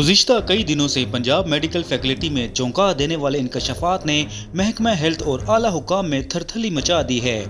गुज़िश्ता कई दिनों से पंजाब मेडिकल फैकल्टी में चौंका देने वाले इंकशाफात ने महकमा हेल्थ और आला हुकाम में थरथली मचा दी है।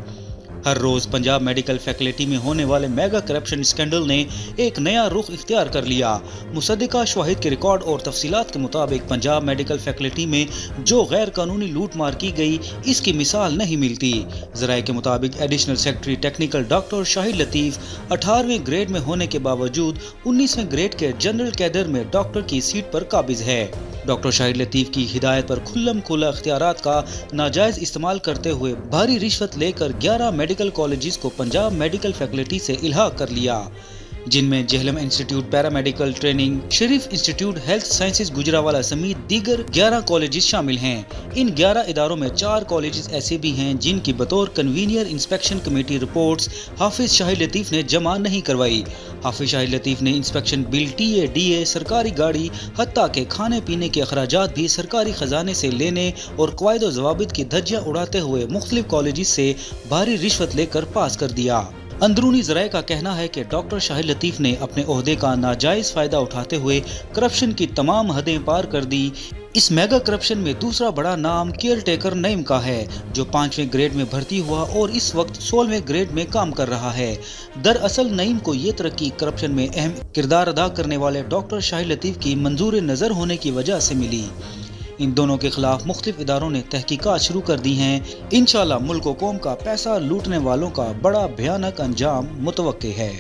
हर रोज़ पंजाब मेडिकल फैकल्टी में होने वाले मेगा करप्शन स्कैंडल ने एक नया रुख इख्तियार कर लिया। मुसद्दिका शवाहिद के रिकॉर्ड और तफसीलात के मुताबिक पंजाब मेडिकल फैकल्टी में जो गैर कानूनी लूट मार की गई, इसकी मिसाल नहीं मिलती। ज़राए के मुताबिक additional secretary technical doctor Shahid Latif 18वें ग्रेड में होने के बावजूद 19वें ग्रेड के जनरल कैडर में डॉक्टर की सीट पर काबिज है। डॉक्टर शाहिद लतीफ़ की हिदायत पर खुल्लम खुला इख्तियारात का नाजायज इस्तेमाल करते हुए भारी रिश्वत लेकर 11 मेडिकल कॉलेजेस को पंजाब मेडिकल फैकल्टी से इल्हाक कर लिया, जिनमें जेहलम इंस्टीट्यूट पैरामेडिकल ट्रेनिंग, शरीफ इंस्टीट्यूट हेल्थ साइंसेज गुजरावाला समेत दीगर 11 कॉलेजेस शामिल हैं। इन 11 इदारों में 4 कॉलेजेस ऐसे भी हैं जिनकी बतौर कन्वीनियर इंस्पेक्शन कमेटी रिपोर्ट्स हाफिज शाहिद लतीफ़ ने जमा नहीं करवाई। हाफिज शाहिद लतीफ़ ने इंस्पेक्शन बिल, टीए, डीए, सरकारी गाड़ी, हत्ता के खाने पीने के अखराजात भी सरकारी खजाने से लेने और क़वायद व ज़वाबित की धज्जियां उड़ाते हुए मुख्तलिफ कॉलेजेस से भारी रिश्वत लेकर पास कर दिया। अंदरूनी ज़राए का कहना है कि डॉक्टर शाहिद लतीफ़ ने अपने ओहदे का नाजायज़ फ़ायदा उठाते हुए करप्शन की तमाम हदें पार कर दी। इस मेगा करप्शन में दूसरा बड़ा नाम केयर टेकर नईम का है, जो 5वें ग्रेड में भर्ती हुआ और इस वक्त 16वें ग्रेड में काम कर रहा है। दरअसल नईम को ये तरक्की करप्शन में अहम किरदार अदा करने वाले डॉक्टर शाहिद लतीफ़ की मंजूर नज़र होने की वजह से मिली। इन दोनों के खिलाफ मुख्तलिफ इदारों ने तहकीकात शुरू कर दी हैं। इंशाअल्लाह मुल्क व कौम का पैसा लूटने वालों का बड़ा भयानक अंजाम मुतवक्के है।